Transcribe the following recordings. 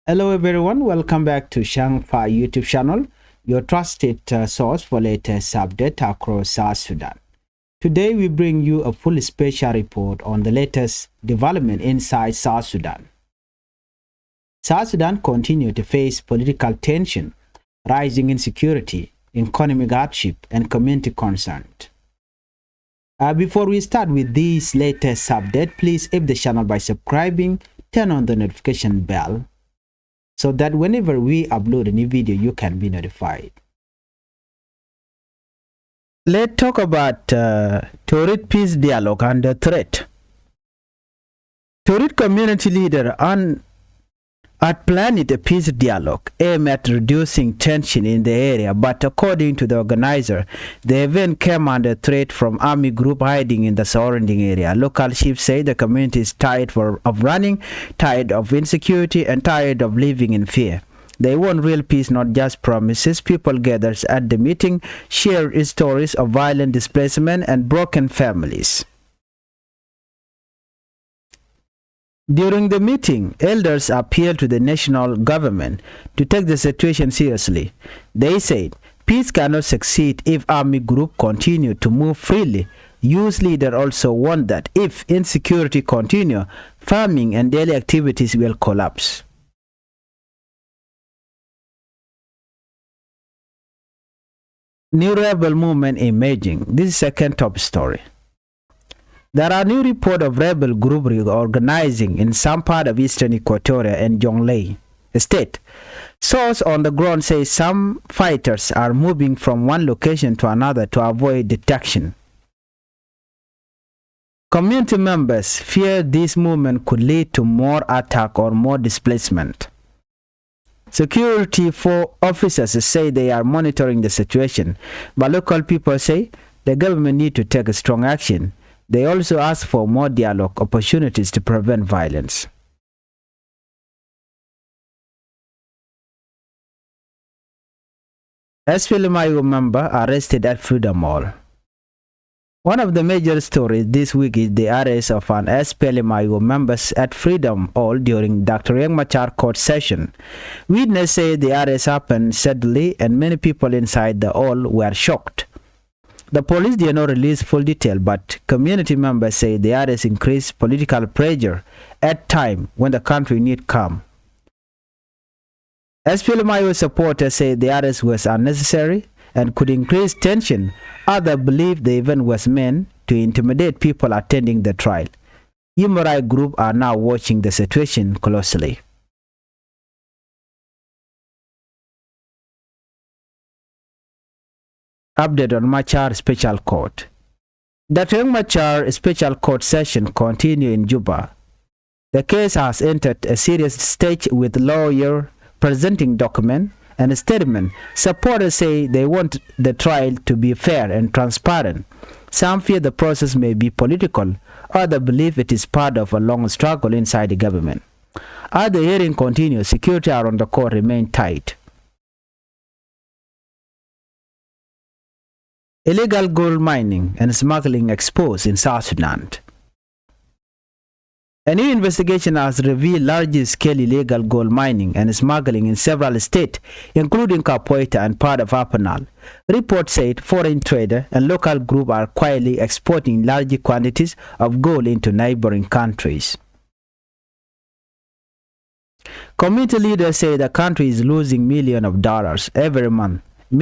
Hello everyone, welcome back to Changfied YouTube channel, your trusted source for latest update across South Sudan. Today we bring you a full special report on the latest development inside South Sudan. South Sudan continues to face political tension, rising insecurity, economic hardship, and community concern. Before we start with this latest update, please help the channel by subscribing, turn on the notification bell, so that whenever we upload a new video, you can be notified. Let's talk about Torit peace dialogue and the threat. Torit community leader had planned a peace dialogue aimed at reducing tension in the area, but according to the organizer, the event came under threat from army group hiding in the surrounding area. Local chiefs say the community is tired of running, tired of insecurity, and tired of living in fear. They want real peace, not just promises. People gathered at the meeting shared stories of violent displacement and broken families. During the meeting, elders appealed to the national government to take the situation seriously. They said, peace cannot succeed if army groups continue to move freely. Youth leaders also warned that if insecurity continues, farming and daily activities will collapse. New rebel movement emerging. This is the second top story. There are new reports of rebel group organizing in some part of eastern Equatoria and Jonglei state. Sources on the ground say some fighters are moving from one location to another to avoid detection. Community members fear this movement could lead to more attack or more displacement. Security officers say they are monitoring the situation, but local people say the government needs to take a strong action. They also ask for more dialogue opportunities to prevent violence. SPLMIO member arrested at Freedom Mall. One of the major stories this week is the arrest of an SPLMIO members at Freedom Hall during Dr. Machar court session. Witnesses say the arrest happened suddenly and many people inside the hall were shocked. The police did not release full detail, but community members say the arrest increased political pressure at time when the country needs calm. SPLMIO supporters say the arrest was unnecessary and could increase tension. Others believe the event was meant to intimidate people attending the trial. Human rights groups are now watching the situation closely. Update on Machar Special Court. The Machar Special Court session continues in Juba. The case has entered a serious stage with lawyers presenting documents and a statement. Supporters say they want the trial to be fair and transparent. Some fear the process may be political. Others believe it is part of a long struggle inside the government. As the hearing continues, security around the court remains tight. Illegal gold mining and smuggling exposed in South Sudan. A new investigation has revealed large-scale illegal gold mining and smuggling in several states, including Capoeira and part of Apanal. Reports said foreign traders and local groups are quietly exporting large quantities of gold into neighboring countries. Community leaders say the country is losing millions of dollars every month. The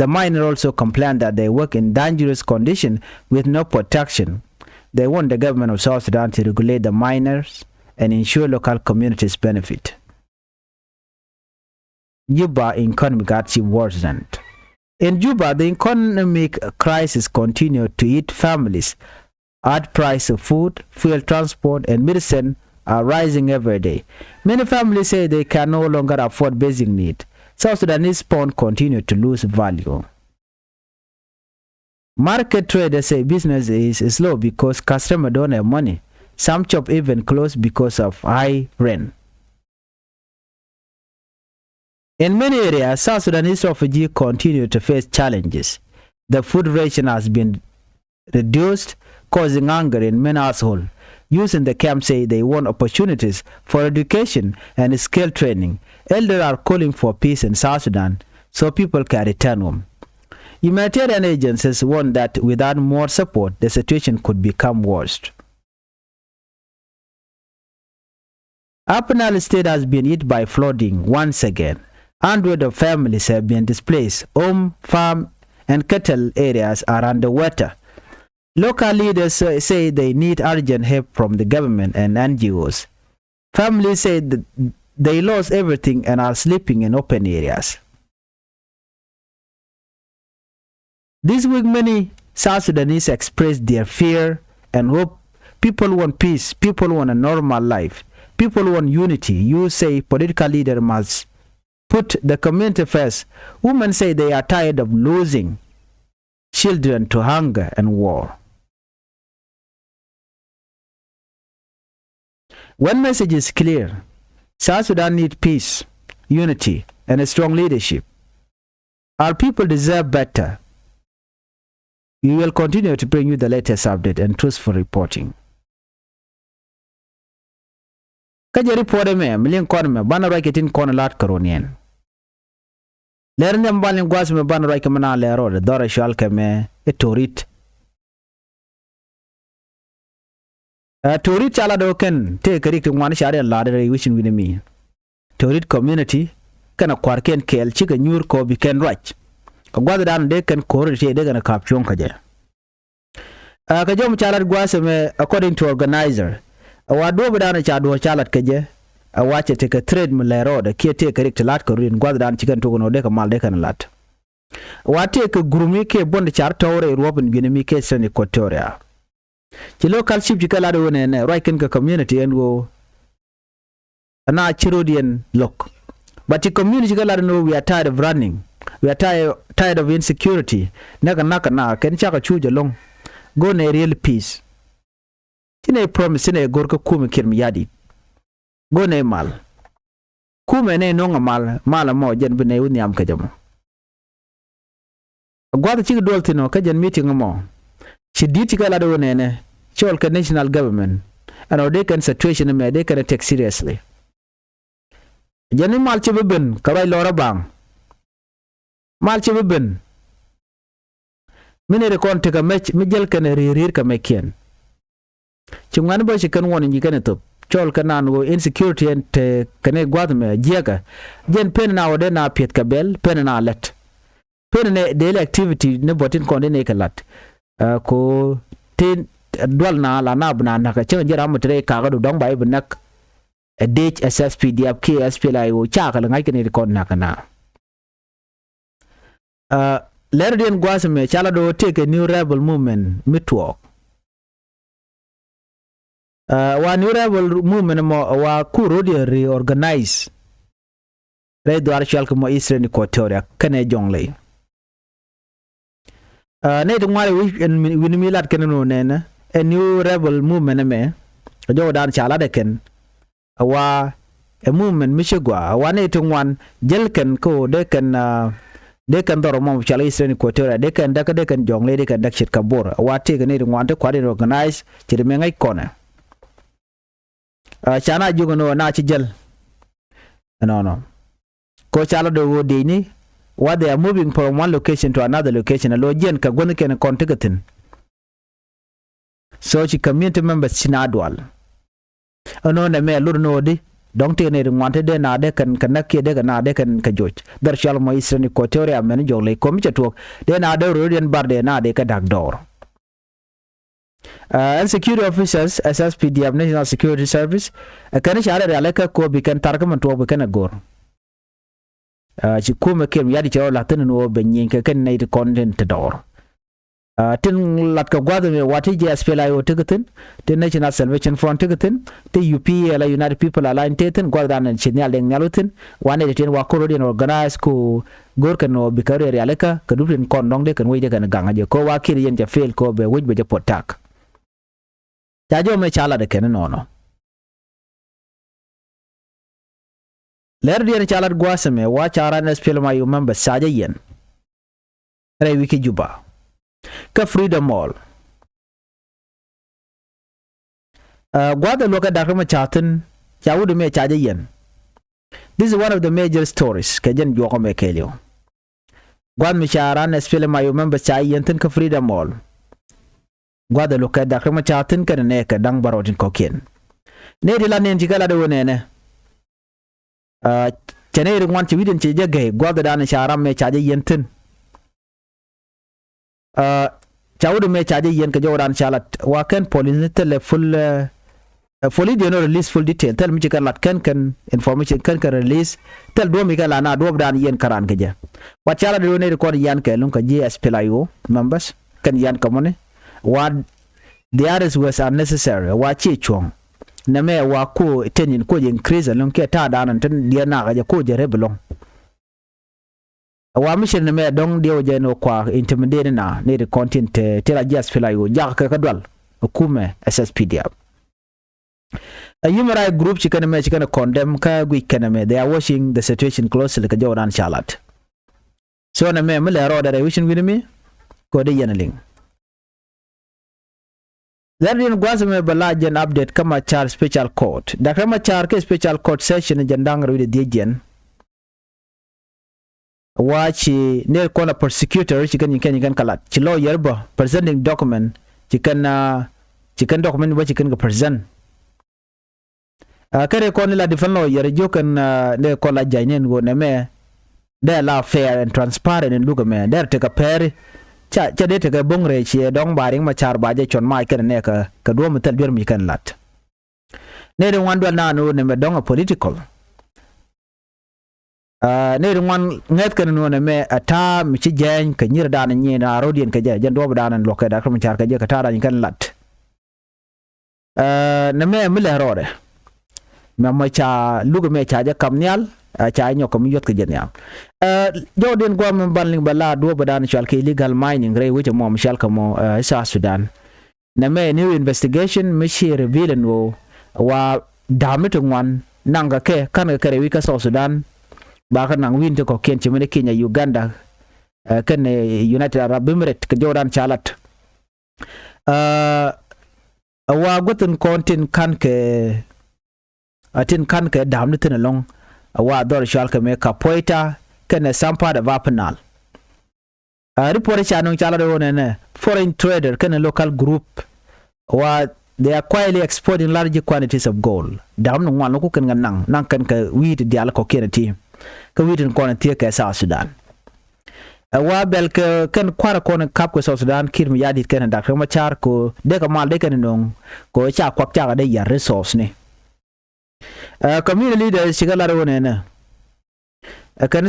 miners also complain that they work in dangerous conditions with no protection. They want the government of South Sudan to regulate the miners and ensure local communities benefit. Juba economic hardship worsened. In Juba, the economic crisis continued to hit families. High price of food, fuel, transport, and medicine are rising every day. Many families say they can no longer afford basic needs. South Sudanese pound continue to lose value. Market traders say business is slow because customers don't have money. Some shops even close because of high rent. In many areas, South Sudanese refugees continue to face challenges. The food ration has been reduced, causing hunger in many households. Youth in the camp say they want opportunities for education and skill training. Elders are calling for peace in South Sudan so people can return home. Humanitarian agencies warn that without more support, the situation could become worse. Upper Nile State has been hit by flooding once again. Hundreds of families have been displaced. Home, farm, and cattle areas are underwater. Local leaders say they need urgent help from the government and NGOs. Families say that they lost everything and are sleeping in open areas. This week, many South Sudanese expressed their fear and hope. People want peace. People want a normal life. People want unity. You say political leaders must put the community first. Women say they are tired of losing children to hunger and war. One message is clear. South Sudan needs peace, unity, and a strong leadership. Our people deserve better. We will continue to bring you the latest update and truthful reporting. Kaja report me million kon me bana right in kon lat karonien. Lerne mbalin gwas me bana right mana lero de dora shal me e Torit. Torit chala do ken te karik ngwan share ladere wishin with me. Torit community kana kwarken kel chika nyur ko bi ken rach. Gwada dan de kan kore te de kana kapchon kaje. Kajom chala gwas me according to organizer. Wado badana cha do chalat kaje wache te ka trade me lero de ke te karik lat korin gwada dan chikan to no de ka mal de kan lat. Wate ka gurumi ke bond char tawre robin ginemi ke sen Equatoria. The local ship jikala do ne right in the community and go na chirodian look. But the community jikala know we are tired of running. We are tired of insecurity. Naka na ken chaka chuja long. Go na real peace. Tine promise ne gorka kume kirmi yadi. Go na mal. Kume ne nonga mal mo jen bine uni am kajamo. Gwada chika doltino kajan meeting mo. Chiditi kala do ne cholka national government and they can situation me they can take seriously. Jani mal chibben kawai lora bang. Mal chibben. Mine rekon te ka mech mijel kan rir ka mekien. Chungwan bo shi kan woni ni kan top. Cholka nan go insecurity and te kane gwad me jiega. Jen pen na ode na piet ka bel pen na let. Pen ne daily activity ne botin konde ne ka lat. Ko tin dwal na la na bna na ka chen jera mutre ka ga do dong bai bnak a date SSP diap KSP la yo cha ka ngai ken kon na kana lerden gwasme chala do take a new rebel movement mitwalk wa new rebel movement mo wa kuro dia reorganize re do archal ko mo Eastern Equatoria kane jonglei ne to ngare wi mi lat ken no ne a new rebel movement me jo dan chala de ken wa a movement mishigwa wa ne to ngwan jel ken ko de kan doro mo chala Eastern Equatoria de kan jongle de kan dak shit kabor wa te ne to ngwan te kwade organize ti me ngai kona chana jugo no na ci jel no ko chala do de ni what they are moving from one location to another location alo jen ka gon ken contactin so chi community members sinadwal ano na me lur no di don't te ne ngwante de na de kan ke de na de kan ka joj dar shal mo Eastern Equatoria men jole komi to de na de rodian barde na de ka dak dor and security officers SSPDF National Security Service kan share alaka ko bi kan tarkaman to bi kan gor ci kuma kem yadi ci la tan no benyin ke ken ne content dor tin lat ka gwada me wati JSP la yo tigatin the National Salvation Front tigatin the UP la United People Alliance tigatin gwada nan signal den yalutin wane de tin wa ko rodin organize ko gor kan no bi kare alaka ka dupin kon dong de kan we de kan ganga je ko wa kiri yen ja fail ko be wujbe je potak jajo me chala de ken no Lerdian chalat gwasame wa charan espel ma member sajayen re wiki Juba ka freedom mall Gwada loka Dr. Machatin, Yawudu me charge yen. This is one of the major stories, Kajan Yokome Kelio. Gwad Misharan, especially my members, Chai Yentin ka freedom all. Gwada loka Dr. Machatin kan neka dang barotin kokin. Nedila Ninjigala de Wunene. Chaneri want to read in Chijage, Gwada Dan Sharam me charge yentin. Chawudu me charge yen ka Jordan Charlotte. Waken Pauline tele full. Fully do not release full detail. Tell me chicken lat can information can release. Tell do Miguel na do dan yen karan keja. What chala do ne record yan ke lunka JS Pelayo members can yan kamone. What the others was unnecessary. What chi chong. Na me wa ko tenin ko increase lunke ta dan tan dia na ga ko je rebelong. Wa mission na me dong dia je no kwa intimidate na ne the content tell JS Pelayo ja ka kadwal. Okume SSPDF. A human rights group chicken condemn ka gui they are watching the situation closely ka Jordan Charlotte. So na me mele ro da wishing with me ko de yeneling. Then in Guazame Balajan update kama Machar special court. Dr. Machar ke special court session jandang with the dijen. Wachi near corner prosecutor chicken kalat. Chilo yerba presenting document chicken document what chicken present. Kare ko nila different lawyer jokan ne ko la jainen go ne me de la fair and transparent and look me der te ka peri cha de te ka bongre chi dong baring Machar ba je chon mai kan ne ka do metal bir mi kan lat ne de wan do na no ne me dong political ne de wan nget kan no ne me ata mi chi jen ka nyir dan ni na rodien ka je jen do dan lo ka da ka Machar ka je ka ta da kan lat ne me mi le rore Mama cha lugu me cha ja kamnyal cha nyo kam yot ke jenya Jordan go men banling bala do badan chal ke illegal mining re which mom shal kamo South Sudan na me new investigation me shi reveal no wa damit ngwan nanga ke kan ke re wika South Sudan ba kan nang win to ko ken chimene Kenya Uganda kan United Arab Emirates ke Jordan chalat wa gotun content kan ke atin kan ka dam ni tinalong wa dor shal ka me ka poita kana sampa da vapenal report cha non chala do ne foreign trader kana local group wa they are quietly exporting large quantities of gold dam no wan ko kan nang kan ka wheat dial ko kenati ka wheat ko na tie ka South Sudan wa bel ka kan kwara ko na kap ko South Sudan kir mi yadit kana Dr. Machar ko de ka mal de kan non ko cha kwak cha da ya resource ne community leaders sigala wonena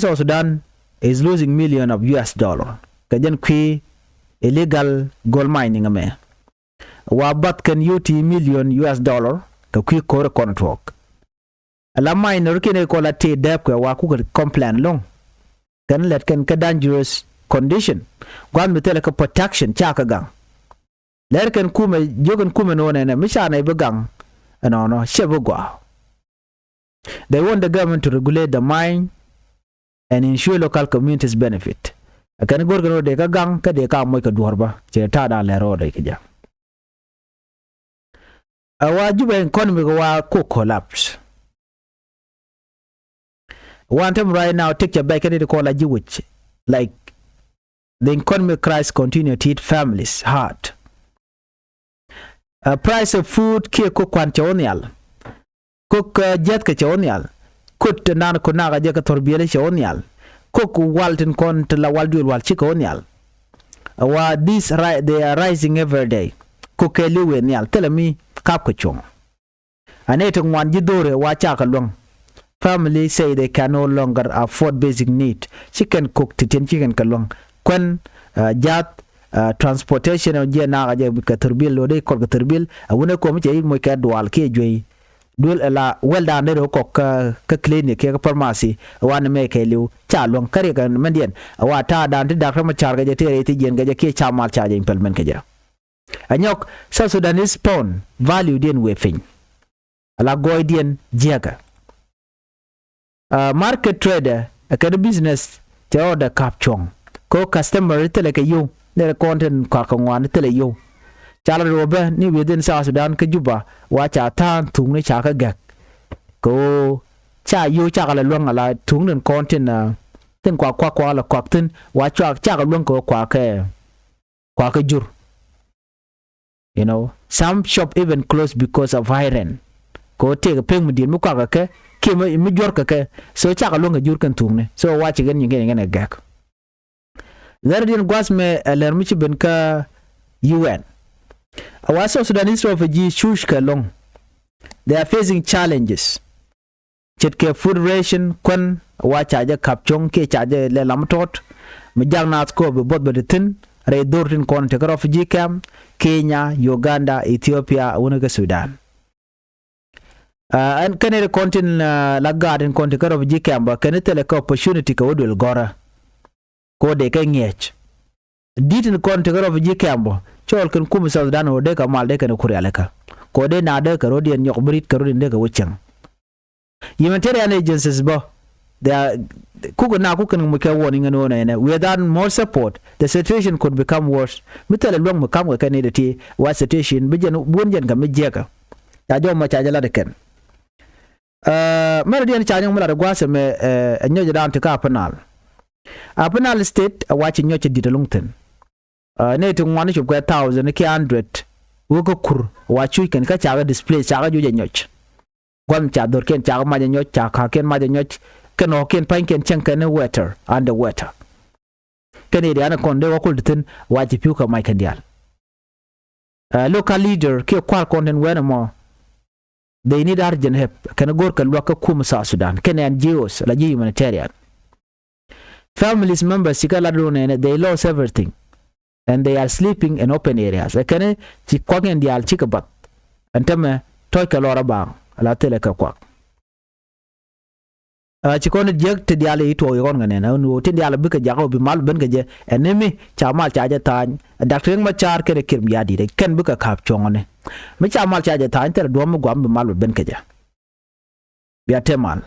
South Sudan is losing millions of US dollar kajan kwi illegal gold mining ame wa bat kan UT million US dollar ka kwi core contract ala miner kine ko la te dep ko wa ku complain long kan let kan ka dangerous condition gwan metele ka protection cha ka gang ler kan kume jogan kume no ne misha na begang no shebugwa. They want the government to regulate the mine and ensure local communities benefit. Akan gorgano de ka gang ka de ka moy ka duarba che ta da le ro de kija. Awa Juba economy wa ko collapse. One time right now take your back and call a Jewish like the economic crisis continue to hit families hard. Price of food ke ko kwantonial. Cook jet ka chonial kut nan ko naga je ka torbiele chonial cook walton kon la waldul wal chikonial wa this they are rising every day cook eliwe nial telemi kap ko chong anet ngwan jidore wa cha ka long family say they can no longer afford basic need chicken cook titin chicken ka long kon jat transportation je naga je ka torbiel lo de ko ka torbiel awune ko mi che mo ka dual ke joyi dul la well done do ko ka clinic ke pharmacy wan me ke liu cha long kare kan mendien wa ta dan ti Dr. Machar ga je tere ti jen ga je ke cha mal cha je implement ke ja anyok South Sudanese pound value den we fin ala goidien jega market trader ka business te order capchong ko customer tele ke you ne content ka ngwan tele you chala robe ni within South Sudan ke Juba wa cha tan tung ni cha ka gak ko cha yu cha la luang la tung den content na ten kwa la kwa tin wa cha ka luang ko kwa ke jur. You know, some shop even close because of iron. Ko take a peng mudin mu kwa ke ke mi jor ke so cha ka luang ke jur kan tung ne so wa chi gen ngen gak. Zardin gwas me lermichi ben ka UN. Our South Sudanese refugees shush ka long. They are facing challenges. Chetke food ration kwen wa chaja kapchong ke chaja le lamtot mijang nat ko be bot bedetin re dortin kon te refugee camp Kenya, Uganda, Ethiopia, unaga Sudan. And kanere kontin la garden kon te refugee camp kanete ka opportunity ka wodul gora. Ko de ka ngech. Ditin kon te refugee camp chol kan kum South Sudan o de ka mal de kan kurialeka. Ko de na de ka rodian yok brit ka rodin de ka wuchang. Humanitarian agencies bo they are cooking muka warning and without more support the situation could become worse. Mitel long mukam ka nedati wa situation bijan bunjan ka mijeka. Ya jo ma chaja la de ken. Merdian chanyang mala gwase me nyoja dan te ka penal. A penal state watching nyocha ditalungten. Ne to ngwani chop ka 1000 ke 100 wuko kur wa chui kan ka chaga display chaga juje nyoch. Gwam cha dor ken cha ma nyoch cha ka ken ma nyoch ken o ken pan ken chen ken water underwater ken ide ana konde wakul tin waji piu ka mai kandial local leader ke kwal konten wena mo they need urgent help ken gor ka lwa ka kum South Sudan ken NGOs la humanitarian families members sikala do ne they lost everything and they are sleeping in open areas ken ci kwagen dial ci ka bat antame toy ka lora bang la tele ka kwak ci kon jek te diale ito yon ngane na no te diale bi ka jago bi mal ben ga je enemi cha mal cha ja tan dakten Machar ke kirm yadi de ken bi ka kap chongone mi cha mal cha ja tan ter do mo gwam bi mal ben ka ja bi atemal